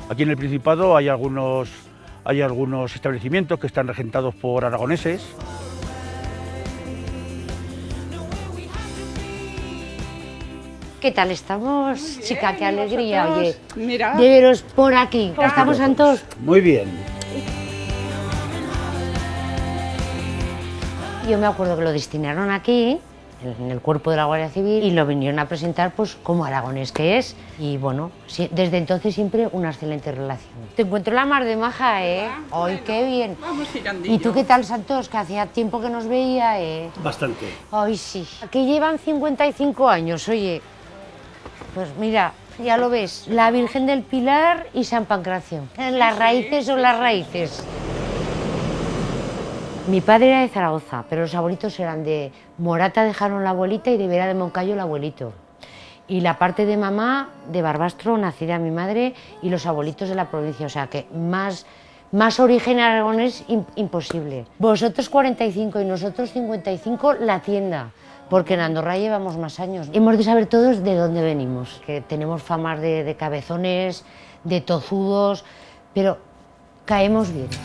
Aquí en el Principado hay algunos establecimientos que están regentados por aragoneses. ¿Qué tal estamos, chica? ¡Qué alegría! Oye, mira, de veros por aquí. ¿Estamos santos? Muy bien. Yo me acuerdo que lo destinaron aquí, en el cuerpo de la Guardia Civil, y lo vinieron a presentar pues como aragonés que es. Y bueno, sí, desde entonces siempre una excelente relación. Te encuentro la mar de maja, ¿eh? ¡Ay, qué bien! vamos girandillo. ¿Y tú qué tal, Santos? Que hacía tiempo que nos veía, ¿eh? Bastante. Ay, sí. Aquí llevan 55 años, oye. Pues mira, ya lo ves, la Virgen del Pilar y San Pancracio. Las raíces son las raíces. Mi padre era de Zaragoza, pero los abuelitos eran de Morata, dejaron la abuelita, y de Vera de Moncayo el abuelito. Y la parte de mamá, de Barbastro, nacida mi madre, y los abuelitos de la provincia, o sea que más origen aragonés imposible. Vosotros 45 y nosotros 55, la tienda. Porque en Andorra llevamos más años. Hemos de saber todos de dónde venimos, que tenemos famas de cabezones, de tozudos, pero caemos bien.